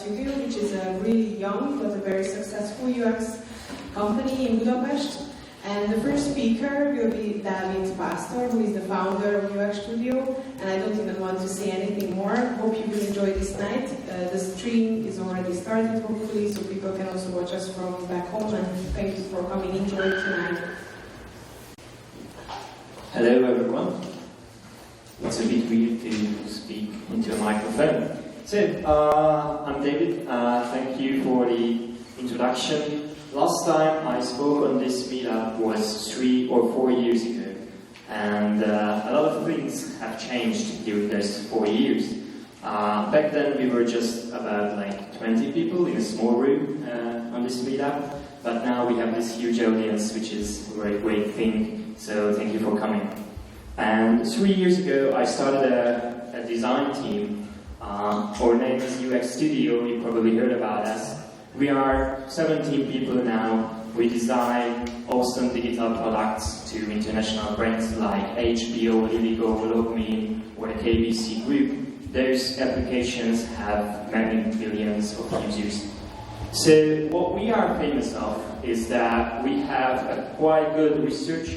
Studio, which is a really young but a very successful UX company in Budapest. And the first speaker will be Dávid, Pásztor, who is the founder of UX Studio. And I don't even want to say anything more. Hope you will enjoy this night. The stream is already started, hopefully, so people can also watch us from back home. And thank you for coming. Enjoy tonight. Hello, everyone. It's a bit weird to speak into a microphone. So, I'm David. Thank you for the introduction. Last time I spoke on this meetup was 3 or 4 years ago, and a lot of things have changed during those 4 years. Back then we were just about like 20 people in a small room on this meetup, but now we have this huge audience, which is a very great thing, so thank you for coming. And 3 years ago I started a design team. Our name is UX Studio, you probably heard about us. We are 17 people now. We design awesome digital products to international brands like HBO, Liligo, LogMe, or the KBC Group. Those applications have many millions of users. So what we are famous of is that we have a quite good research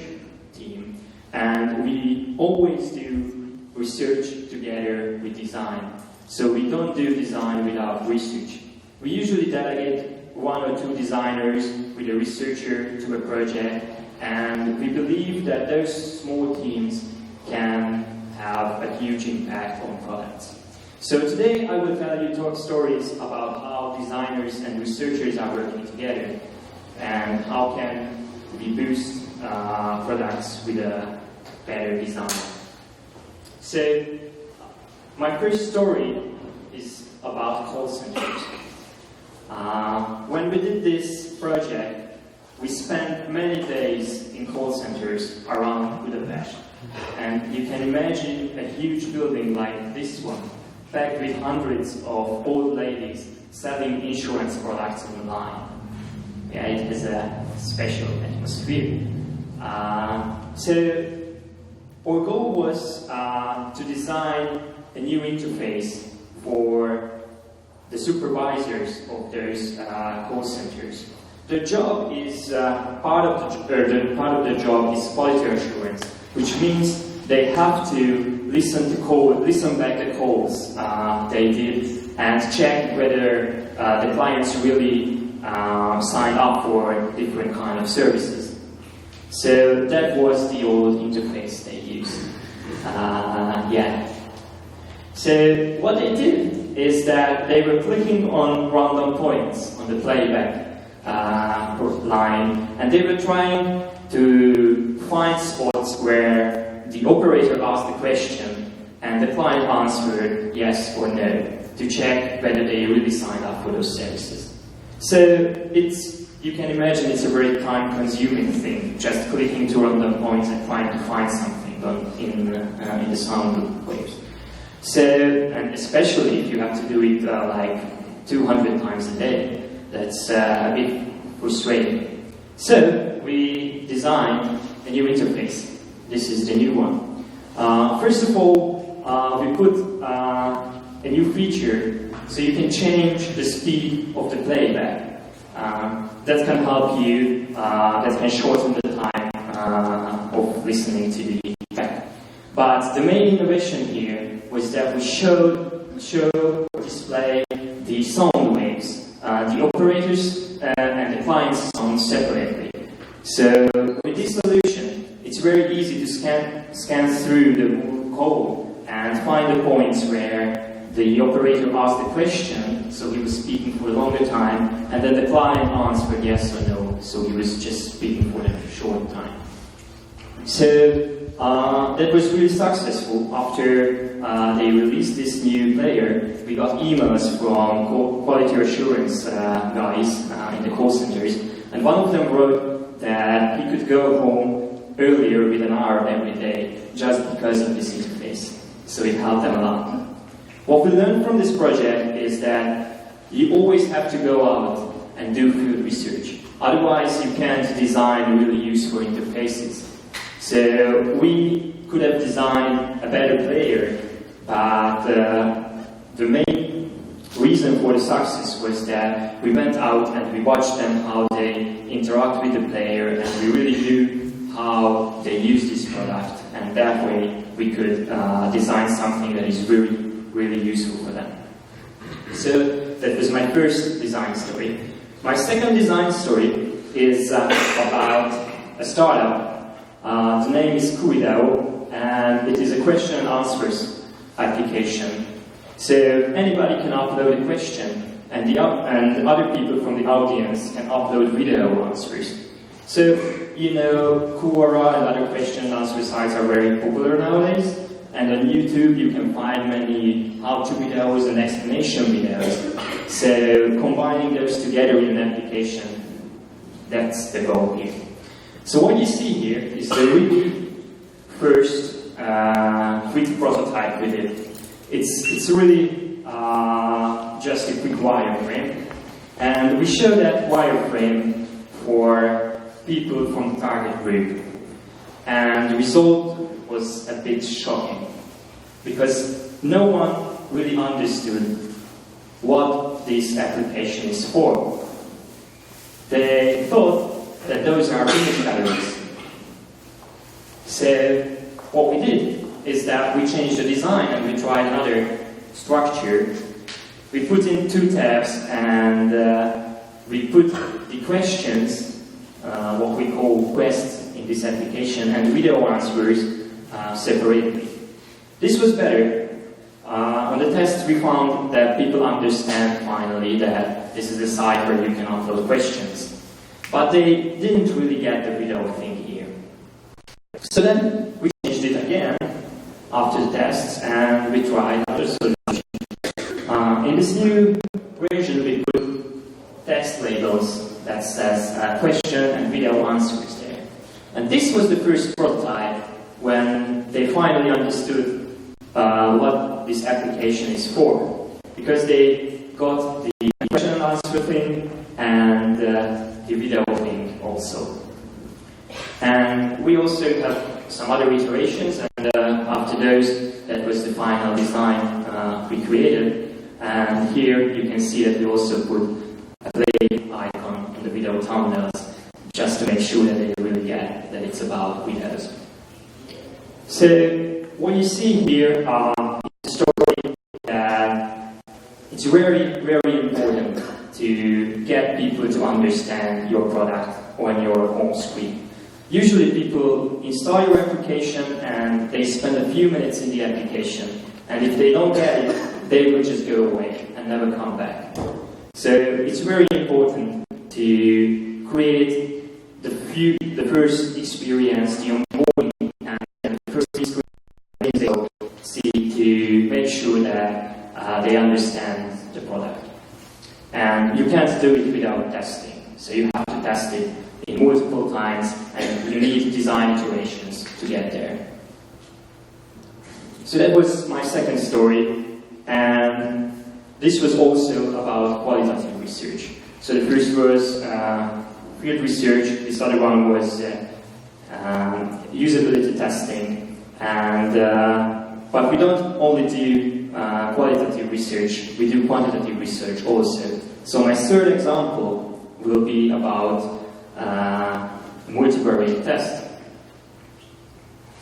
team, and we always do research together with design. So we don't do design without research. We usually delegate 1 or 2 designers with a researcher to a project, and we believe that those small teams can have a huge impact on products. So today I will tell you talk stories about how designers and researchers are working together and how can we boost products with a better design. So my first story is about call centers. When we did this project, we spent many days in call centers around Budapest. And you can imagine a huge building like this one, packed with hundreds of old ladies selling insurance products online. Yeah, it has a special atmosphere. So our goal was to design a new interface for the supervisors of those call centers. The job is part of the job is quality assurance, which means they have to listen back the calls they did and check whether the clients really signed up for different kind of services. So that was the old interface they used. So what they did is that they were clicking on random points on the playback line, and they were trying to find spots where the operator asked the question and the client answered yes or no to check whether they really signed up for those services. So you can imagine it's a very time-consuming thing, just clicking to random points and trying to find something in the sound waves. So, and especially if you have to do it like 200 times a day, that's a bit frustrating. So, we designed a new interface. This is the new one. First of all, we put a new feature so you can change the speed of the playback. That can help you, that can shorten the time of listening to the track. But the main innovation here was that we display the sound waves, the operators and the client's sound separately. So with this solution, it's very easy to scan through the call and find the points where the operator asked the question, so he was speaking for a longer time, and then the client answered yes or no, so he was just speaking for a short time. So that was really successful. After they released this new player, we got emails from quality assurance guys in the call centers, and one of them wrote that he could go home earlier with an hour every day just because of this interface. So it helped them a lot. What we learned from this project is that you always have to go out and do field research. Otherwise, you can't design really useful interfaces. So we could have designed a better player, but the main reason for the success was that we went out and we watched them how they interact with the player, and we really knew how they use this product, and that way we could design something that is really, really useful for them. So that was my first design story. My second design story is about a startup. The name is Kuidao, and it is a question and answers application. So anybody can upload a question, and other people from the audience can upload video answers. So, you know, Quora and other question and answer sites are very popular nowadays, and on YouTube you can find many how-to videos and explanation videos. So combining those together in an application, that's the goal here. So what you see here is the really first quick prototype with it. It's really just a quick wireframe, and we show that wireframe for people from the target group. And the result was a bit shocking, because no one really understood what this application is for. They thought that those are image galleries. So what we did is that we changed the design and we tried another structure. We put in two tabs and we put the questions, what we call quests in this application, and video answers separately. This was better. On the test we found that people understand finally that this is a site where you can upload questions. But they didn't really get the video thing here. So then we changed it again after the tests, and we tried another solution. In this new version we put text labels that says question and video answers there. And this was the first prototype when they finally understood what this application is for, because they got the question and answer thing and the video thing also. And we also have some other iterations, and after those, that was the final design we created. And here you can see that we also put a play icon in the video thumbnails, just to make sure that they really get that it's about videos. So what you see here is a story that it's very, very important to get people to understand your product on your home screen. Usually people install your application and they spend a few minutes in the application, and if they don't get it, they will just go away and never come back. So it's very important to create the first experience, the onboarding, and the first experience to make sure that they understand the product. And you can't do it without testing, so you have to test it in multiple times, and you need design iterations to get there. So that was my second story, and this was also about qualitative research. So the first was field research, this other one was usability testing, and but we don't only do qualitative research, we do quantitative research also. So my third example will be about multivariate test.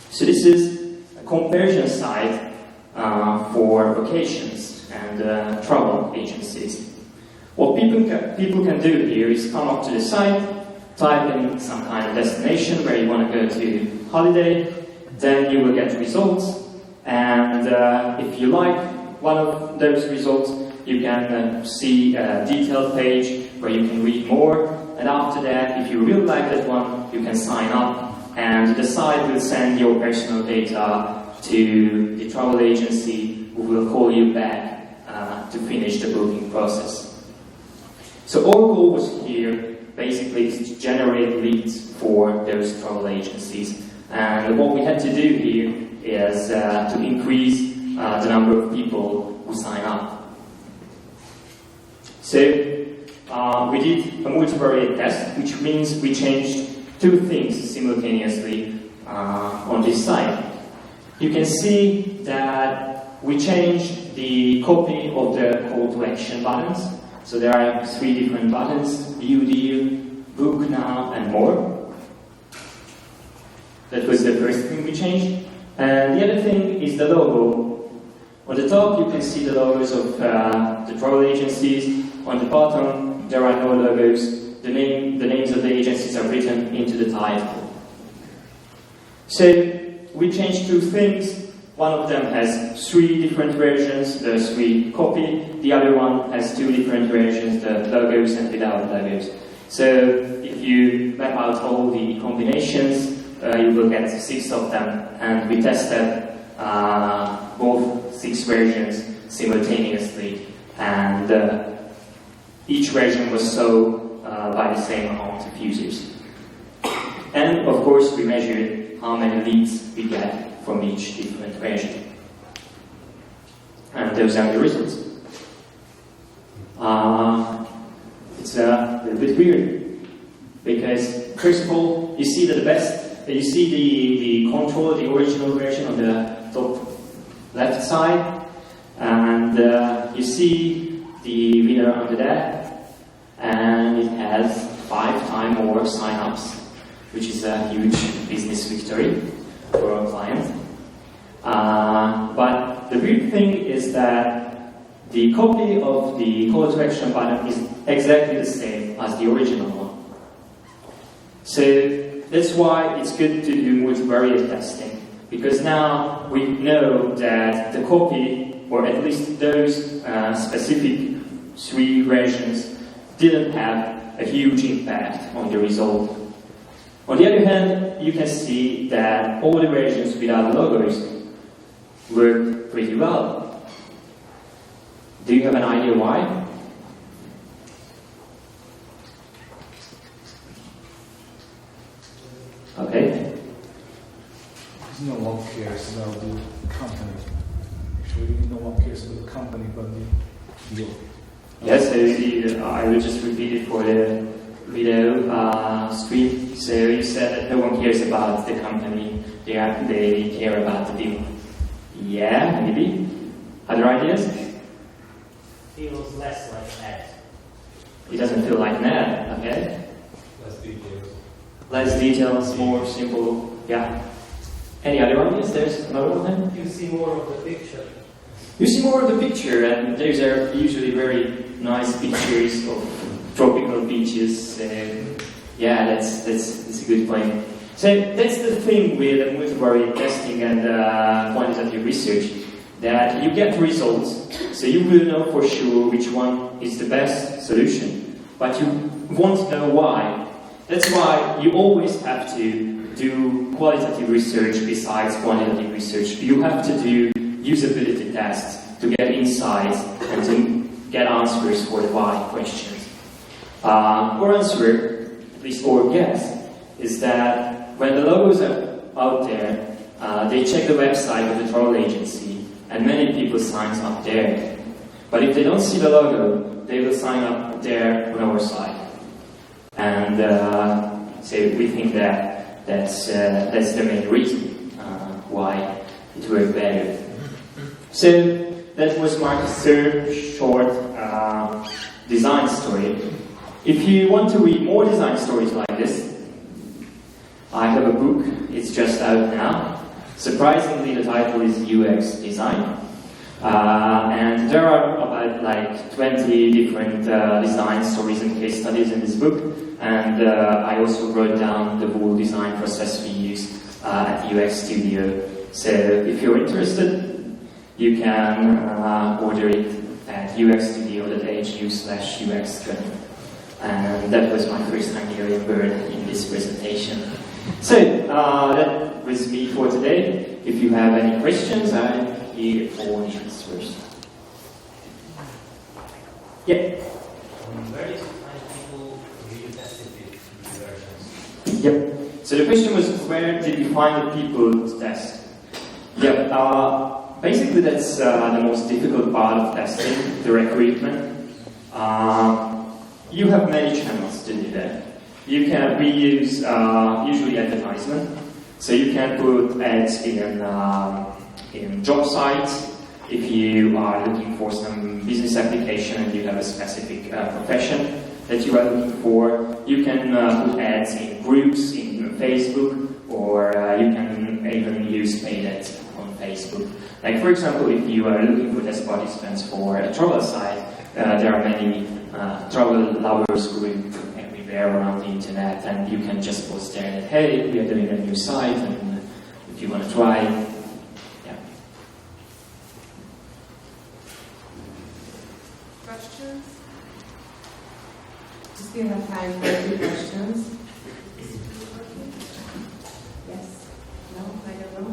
So this is a comparison site for vacations and travel agencies. What people can do here is come up to the site, type in some kind of destination where you want to go to holiday, then you will get results, and if you like one of those results, you can see a detailed page where you can read more, and after that, if you really like that one, you can sign up, and the site will send your personal data to the travel agency, who will call you back to finish the booking process. So our goal was here basically to generate leads for those travel agencies, and what we had to do here is to increase the number of people who sign up. So we did a multivariate test, which means we changed two things simultaneously on this site. You can see that we changed the copy of the call to action buttons. So there are 3 different buttons: view deal, book now, and more. That was the first thing we changed. And the other thing is the logo. On the top you can see the logos of the travel agencies. On the bottom there are no logos. The names of the agencies are written into the title. So we changed 2 things. One of them has 3 different versions, the 3 copy. The other one has 2 different versions, the logos and without logos. So if you map out all the combinations, you will get 6 of them. And we tested both 6 versions simultaneously. And each version was sold by the same amount of users. And of course we measured how many leads we get from each different version. And those are the results. It's a little bit weird, because first of all, you see that you see the control, the original version on the top left side, and you see the winner under there, and it has 5 times more sign-ups, which is a huge business victory for our client. But the weird thing is that the copy of the call to action button is exactly the same as the original one. So that's why it's good to do multivariate testing, because now we know that the copy, or at least those specific 3 versions, didn't have a huge impact on the result. On the other hand, you can see that all the versions without logos work pretty well. Do you have an idea why? Okay. Because no one cares about the company. Actually, no one cares about the company, but the deal. Yes, so I will just repeat it for the video screen. So you said that no one cares about the company, they care about the deal. Yeah, maybe. Other ideas? Feels less like an ad. It doesn't feel like an ad, okay? Less details. Less details, more simple, yeah. Any other ideas? There's another one. You see more of the picture. You see more of the picture, and those are usually very nice pictures of tropical beaches. Yeah, that's a good point. So that's the thing with multivariate testing and quantitative research, that you get results, so you will know for sure which one is the best solution, but you won't know why. That's why you always have to do qualitative research besides quantitative research. You have to do usability tests to get insights and to get answers for the why questions. Our answer, at least our guess, is that when the logos are out there, they check the website of the travel agency, and many people sign up there. But if they don't see the logo, they will sign up there on our site. And so we think that that's the main reason why it worked better. So that was Mark's third short design story. If you want to read more design stories like this, I have a book. It's just out now. Surprisingly, the title is UX Design. And there are about like 20 different design stories and case studies in this book. And I also wrote down the whole design process we use at UX Studio. So if you're interested, you can order it at uxstudio.hu/UX training. And that was my first Hungarian word in this presentation. So that was me for today. If you have any questions, I'm here for the answers. Yeah. Where did you find people who really tested the versions? Yep. So the question was, where did you find the people to test? Yep. Basically, that's the most difficult part of testing, the recruitment. You have many channels to do that. We use usually advertisement, so you can put ads in job sites, If you are looking for some business application and you have a specific profession that you are looking for, you can put ads in groups, in Facebook, or you can even use paid ads on Facebook. Like for example, if you are looking for test participants for a travel site, there are many travel lovers group everywhere around the internet, and you can just post there that, hey, we are doing a new site, and if you want to try, yeah. Questions? We still have time for a few questions. Yes? No? I don't know.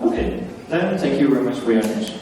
Okay, then thank you very much for your attention.